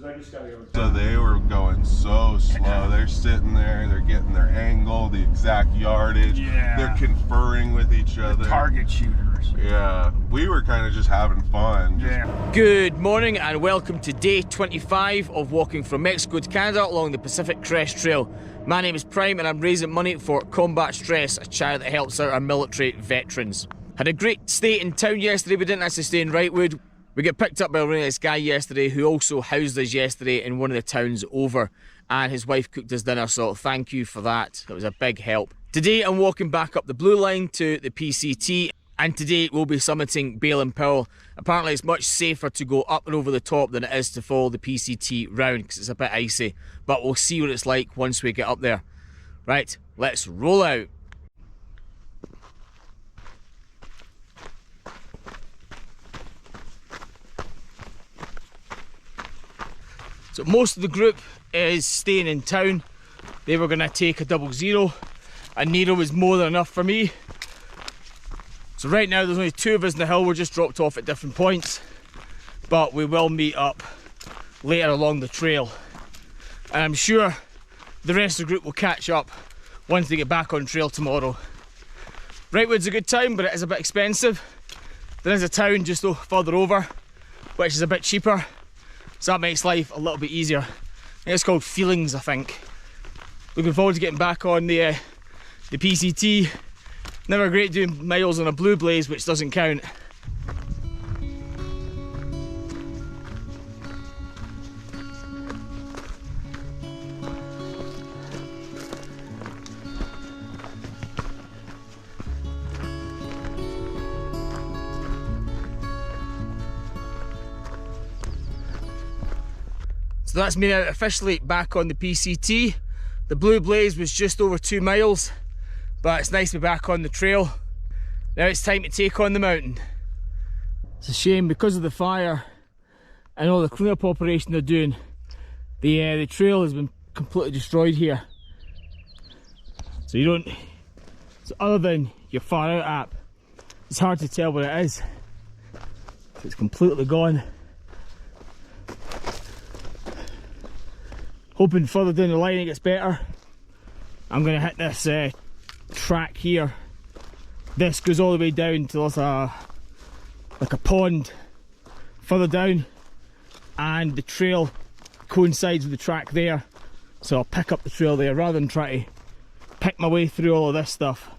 because I just gotta go. So they were going so slow. They're sitting there, they're getting their angle, the exact yardage. Yeah. They're conferring with each other. Target shooters. Yeah. We were kind of just having fun. Yeah. Good morning and welcome to day 25 of walking from Mexico to Canada along the Pacific Crest Trail. My name is Prime and I'm raising money for Combat Stress, a charity that helps out our military veterans. Had a great stay in town yesterday. We didn't actually stay in Wrightwood. We got picked up by a really nice guy yesterday who also housed us yesterday in one of the towns over, and his wife cooked us dinner, so thank you for that. It was a big help. Today I'm walking back up the blue line to the PCT, and today we'll be summiting Bale and Powell. Apparently it's much safer to go up and over the top than it is to follow the PCT round because it's a bit icy, but we'll see what it's like once we get up there. Right, let's roll out. So most of the group is staying in town. They were going to take a 00, and Nero was more than enough for me. So right now there's only 2 of us in the hill. We're just dropped off at different points, but we will meet up later along the trail. And I'm sure the rest of the group will catch up once they get back on trail tomorrow. Wrightwood's a good town, but it is a bit expensive. There is a town just further over, which is a bit cheaper. So that makes life a little bit easier. I think it's called Feelings, I think. Looking forward to getting back on the PCT. Never great doing miles on a blue blaze, which doesn't count. So that's me now officially back on the PCT. The blue blaze was just over 2 miles, but it's nice to be back on the trail. Now it's time to take on the mountain. It's a shame because of the fire and all the cleanup operation they're doing, the trail has been completely destroyed here. So you don't, so other than your Far Out app, it's hard to tell what it is. So it's completely gone. Hoping further down the line it gets better. I'm going to hit this track here. This goes all the way down to like a pond further down, and the trail coincides with the track there. So I'll pick up the trail there rather than try to pick my way through all of this stuff.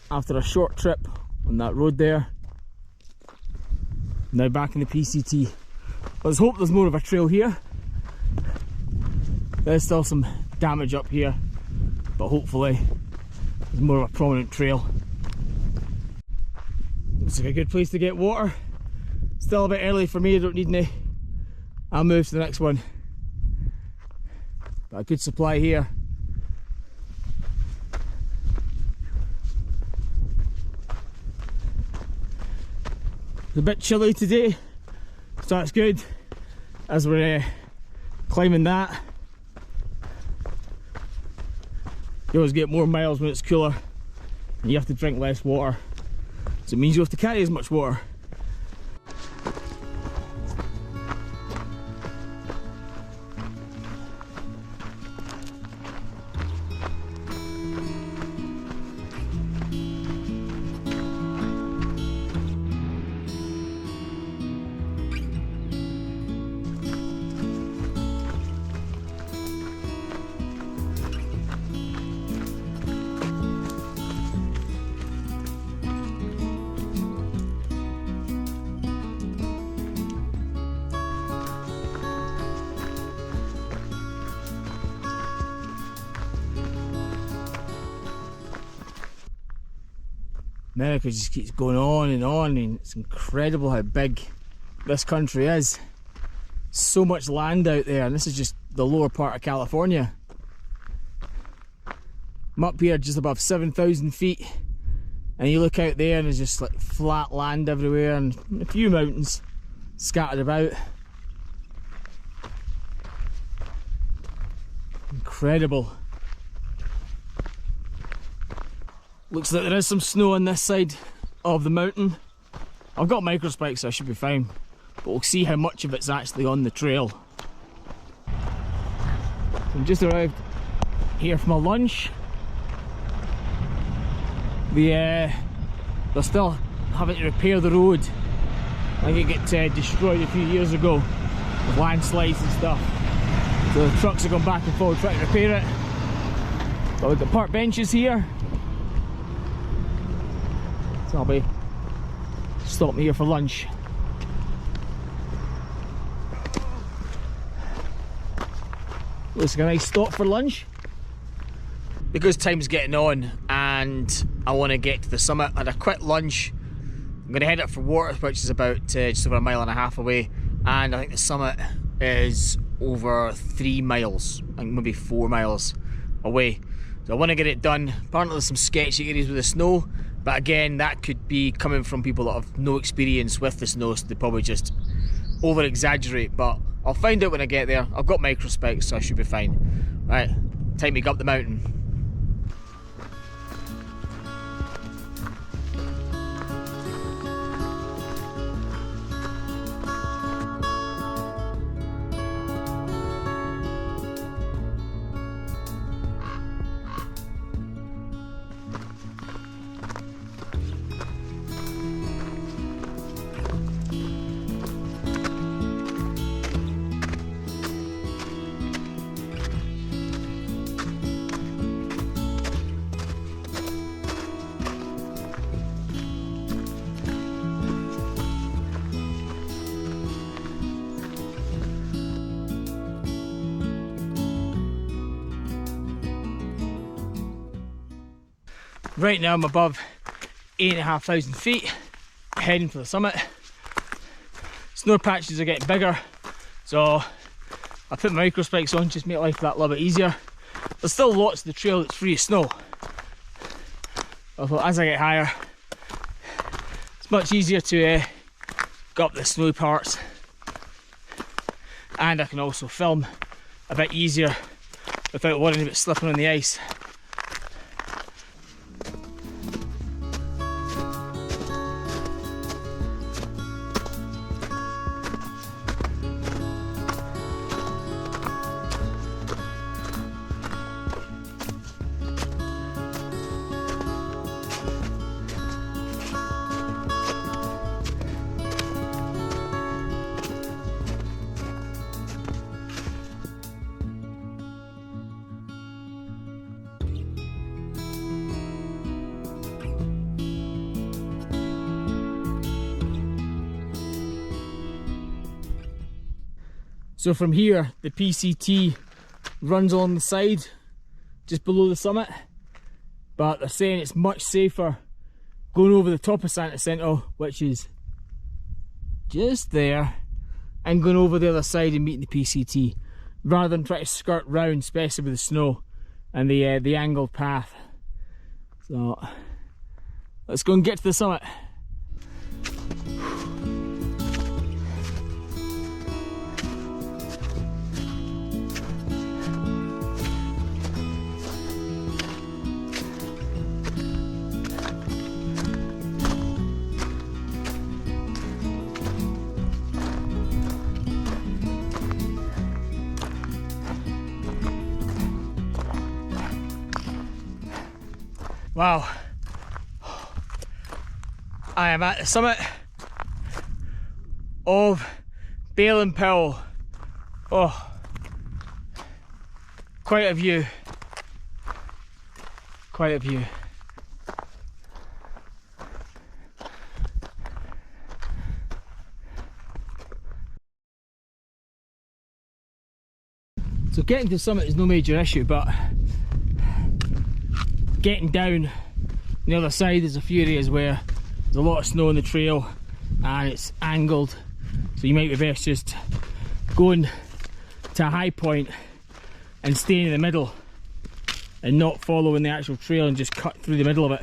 After a short trip on that road there, now back in the PCT. Let's hope there's more of a trail here. There's still some damage up here, but hopefully there's more of a prominent trail. Looks like a good place to get water. Still a bit early for me, I don't need any. I'll move to the next one. But a good supply here. It's a bit chilly today, so that's good as we're climbing that. You always get more miles when it's cooler and you have to drink less water, so it means you have to carry as much water. America just keeps going on, and it's incredible how big this country is. So much land out there, and this is just the lower part of California. I'm up here just above 7,000 feet, and you look out there and there's just like flat land everywhere and a few mountains scattered about. Incredible. Looks like there is some snow on this side of the mountain. I've got microspikes, so I should be fine. but we'll see how much of it's actually on the trail. So I'm just arrived here for my lunch. They're still having to repair the road. I think it got destroyed a few years ago with landslides and stuff. So the trucks are going back and forth trying to repair it. But we've got park benches here. So I'll be stopping here for lunch. Looks like a nice stop for lunch. Because time's getting on and I want to get to the summit, I had a quick lunch. I'm going to head up for water, which is about just over 1.5 miles away, and I think the summit is over 3 miles, I think maybe 4 miles away. So I want to get it done. Apparently there's some sketchy areas with the snow, but again, that could be coming from people that have no experience with the snow, so they probably just over exaggerate, but I'll find out when I get there. I've got microspecs, so I should be fine. Right, time to go up the mountain. Right now I'm above 8,500 feet, heading for the summit. Snow patches are getting bigger, so I put my microspecs on just to make life that little bit easier. There's still lots of the trail that's free of snow. I thought as I get higher, it's much easier to go up the snowy parts, and I can also film a bit easier without worrying about slipping on the ice. So from here, the PCT runs along the side, just below the summit, but they're saying it's much safer going over the top of Santa Cinto, which is just there, and going over the other side and meeting the PCT, rather than try to skirt round, especially with the snow and the angled path. So let's go and get to the summit. Wow, I am at the summit of Ballinpille. Oh, quite a view, quite a view. So getting to the summit is no major issue, but getting down the other side, there's a few areas where there's a lot of snow on the trail and it's angled, so you might be best just going to a high point and staying in the middle and not following the actual trail and just cut through the middle of it.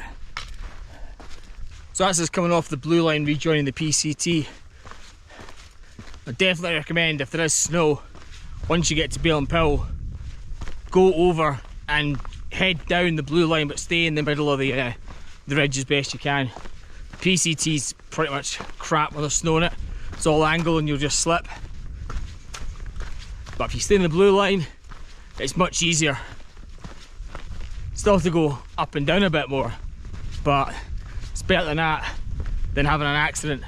So that's us coming off the blue line, rejoining the PCT. I definitely recommend, if there is snow, once you get to Ballinpille, go over and head down the blue line, but stay in the middle of the ridge as best you can. PCT's pretty much crap when there's snow in it, it's all angle and you'll just slip. But if you stay in the blue line, it's much easier. Still have to go up and down a bit more, but it's better than that than having an accident.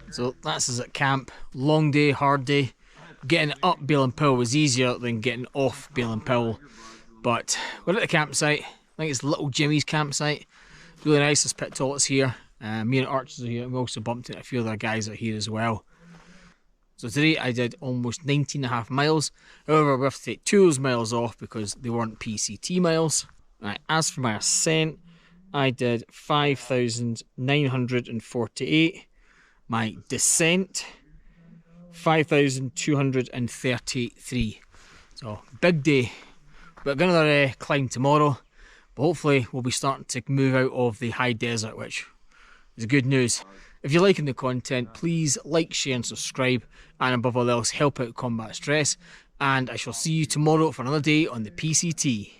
So that's us at camp. Long day, hard day. Getting up Bale and Powell was easier than getting off Bale and Powell. But we're at the campsite. I think it's Little Jimmy's campsite. Really nice. There's pit toilets here. Me and Archers are here. We also bumped into a few other guys out here as well. So today I did almost 19.5 miles. However, we have to take 2 of those miles off because they weren't PCT miles. Right, as for my ascent, I did 5,948. My descent, 5,233. So big day. We've got another climb tomorrow, but hopefully we'll be starting to move out of the high desert, which is good news. If you're liking the content, please like, share and subscribe, and above all else help out combat stress, and I shall see you tomorrow for another day on the PCT.